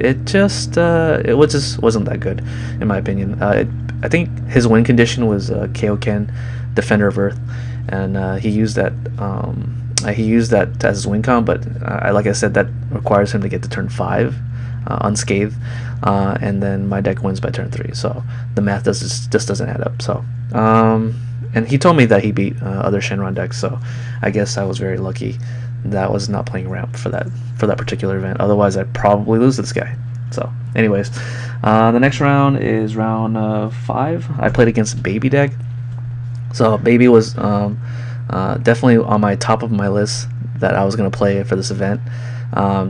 it wasn't that good, in my opinion. I think his win condition was Kaioken, Defender of Earth, and he used that as his win con. But like I said, that requires him to get to turn 5 unscathed, and then my deck wins by turn 3. So the math just doesn't add up. So. And he told me that he beat other Shenron decks, so I guess I was very lucky that I was not playing ramp for that particular event. Otherwise, I'd probably lose this guy. So, anyways, the next round is round 5. I played against Baby deck. So Baby was definitely on my top of my list that I was gonna play for this event,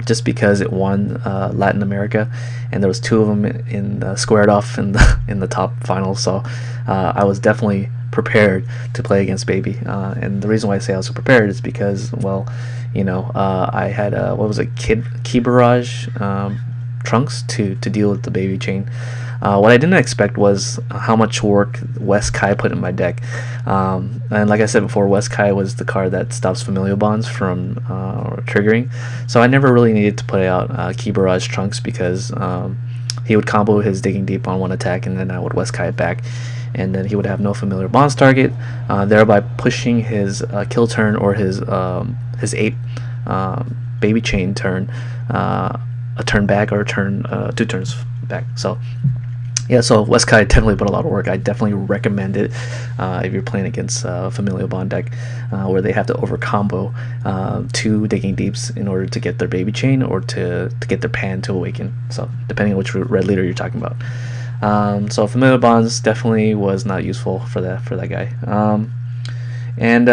just because it won Latin America, and there was 2 of them squared off in the top finals. So I was definitely prepared to play against Baby, and the reason why I say I was so prepared is because, well, I had Ki Barrage Trunks to deal with the Baby chain. What I didn't expect was how much work West Kai put in my deck. And like I said before, West Kai was the card that stops familial bonds from triggering. So I never really needed to put out Key Barrage Trunks because he would combo his Digging Deep on one attack, and then I would West Kai it back. And then he would have no familiar bonds target, thereby pushing his kill turn or his ape baby chain turn a turn back, or a turn 2 turns back. So yeah, so West Kai definitely put a lot of work. I definitely recommend it if you're playing against a familial bond deck where they have to over combo 2 Digging Deeps in order to get their baby chain or to get their pan to awaken. So depending on which red leader you're talking about. So familiar bonds definitely was not useful for that guy. And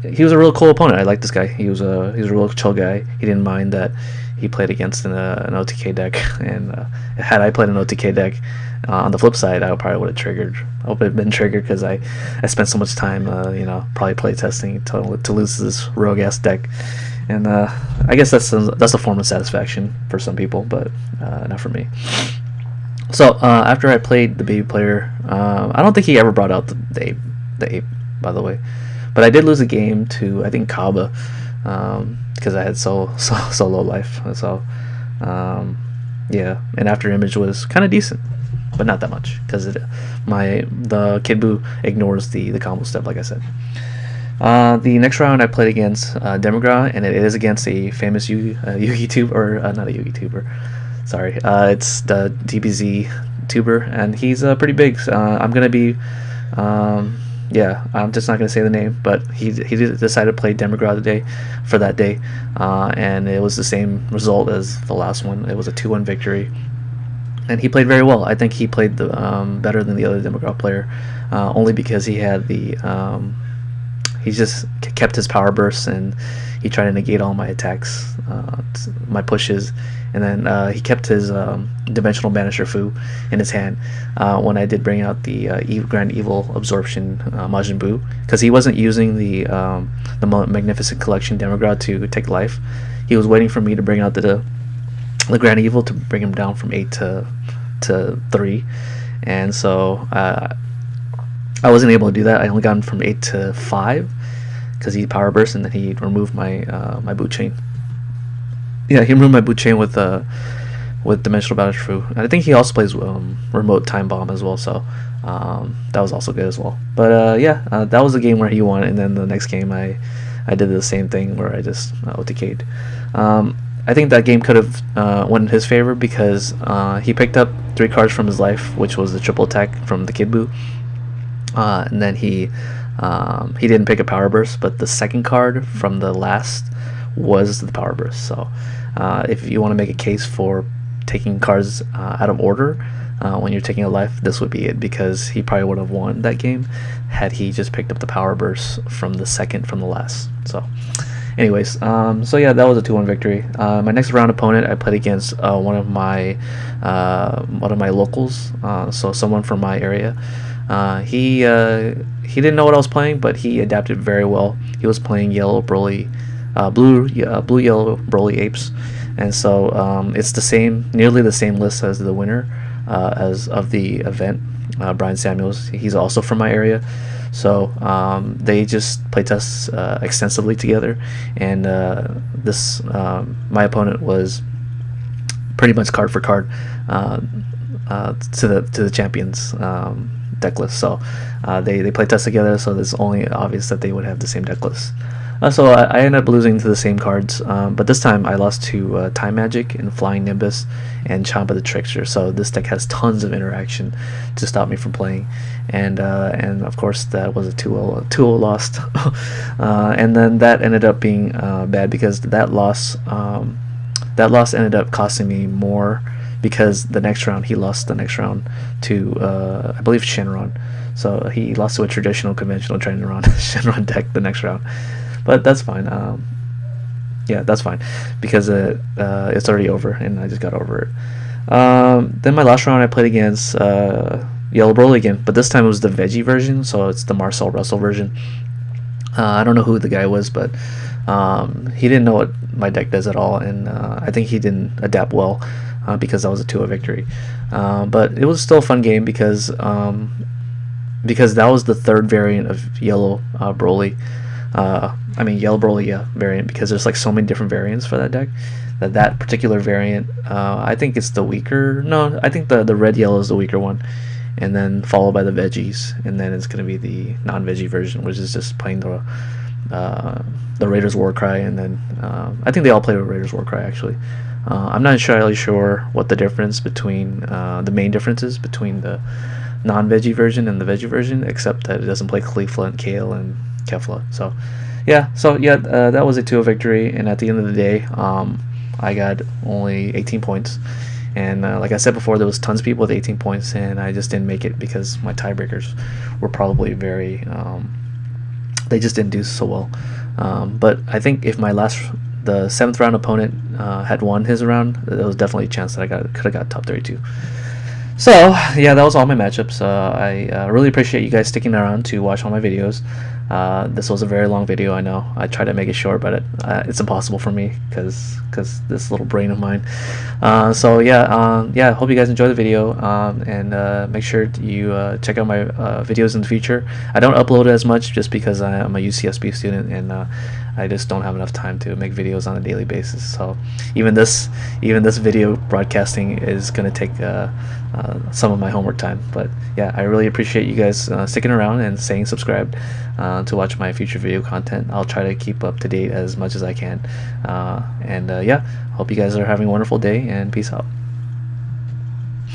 he was a real cool opponent. I like this guy. He was a real chill guy. He didn't mind that he played against an OTK deck, and had I played an OTK deck on the flip side, I probably would have triggered. I would have been triggered because I spent so much time, probably play testing to lose this rogue ass deck. And I guess that's a form of satisfaction for some people, but not for me. So after I played the baby player, I don't think he ever brought out the ape, by the way, but I did lose a game to, I think, Kaba, because I had so low life. So yeah, and after image was kind of decent, but not that much because the Kid Buu ignores the combo step, like I said. The next round I played against Demigra, and it is against a famous Yugi tuber, or not a Yugi tuber. Sorry, it's the DBZ tuber, and he's pretty big. I'm gonna be, yeah, I'm just not gonna say the name, but he decided to play Demigra for that day, and it was the same result as the last one. It was a 2-1 victory, and he played very well. I think he played better than the other Demigra player, only because he had he just kept his power bursts, and he tried to negate all my attacks, my pushes, and then he kept his Dimensional Banisher Fu in his hand when I did bring out the Grand Evil Absorption Majin Buu, because he wasn't using the Magnificent Collection Demigra to take life. He was waiting for me to bring out the Grand Evil to bring him down from 8 to 3, and so I wasn't able to do that. I only got him from 8 to 5 because he power burst, and then he removed my my boot chain. Yeah, he removed my boot chain with Dimensional Banisher Fu. And I think he also plays Remote Time Bomb as well, so that was also good as well. But yeah, that was the game where he won, and then the next game I did the same thing where I just OTK'd. I think that game could have went in his favor because he picked up 3 cards from his life, which was the triple attack from the Kid Buu. And then he didn't pick a power burst, but the second card from the last was the power burst. So if you want to make a case for taking cards out of order when you're taking a life, this would be it, because he probably would have won that game had he just picked up the power burst from the second from the last. So anyways, so yeah, that was a 2-1 victory. My next round opponent I played against one of my locals, so someone from my area. He didn't know what I was playing, but he adapted very well. He was playing blue yellow Broly apes, and so it's nearly the same list as the winner as of the event, Brian Samuels. He's also from my area, so they just playtest extensively together, and my opponent was pretty much card for card to the champions deck list. So they play test together, so it's only obvious that they would have the same deck list. So I ended up losing to the same cards, but this time I lost to Time Magic and Flying Nimbus and Champa the Trickster. So this deck has tons of interaction to stop me from playing, and of course that was a 2-0 loss. And then that ended up being bad because that loss ended up costing me more, because the next round he lost the next round to I believe Shen-Buu. So he lost to a traditional conventional Shen-Buu deck the next round, but that's fine. Yeah, that's fine because it's already over and I just got over it. Then my last round I played against Yellow Broly again, but this time it was the veggie version, so it's the Marcel Russell version. I don't know who the guy was, but he didn't know what my deck does at all, and I think he didn't adapt well because that was a 2-0 victory. But it was still a fun game because that was the third variant of yellow Broly. Yellow Broly, variant, because there's like so many different variants for that deck. That particular variant, I think it's the weaker. No, I think the red yellow is the weaker one, and then followed by the veggies, and then it's gonna be the non-veggie version, which is just playing the Raiders Warcry, and then I think they all play with Raiders Warcry actually. I'm not entirely sure what the difference between the main differences between the non-veggie version and the veggie version, except that it doesn't play Caulifla and Kale and Kefla. So that was a 2-0 victory, and at the end of the day, I got only 18 points. And like I said before, there was tons of people with 18 points, and I just didn't make it because my tiebreakers were probably very they just didn't do so well. But I think if the 7th round opponent had won his round, there was definitely a chance that I could have got top 32. So yeah, that was all my matchups. I really appreciate you guys sticking around to watch all my videos. This was a very long video, I know. I tried to make it short, but it's impossible for me because this little brain of mine. Hope you guys enjoy the video, and make sure you check out my videos in the future. I don't upload as much just because I'm a UCSB student, and I just don't have enough time to make videos on a daily basis. So even this video broadcasting is going to take some of my homework time. But yeah, I really appreciate you guys sticking around and staying subscribed to watch my future video content. I'll try to keep up to date as much as I can. Hope you guys are having a wonderful day, and peace out.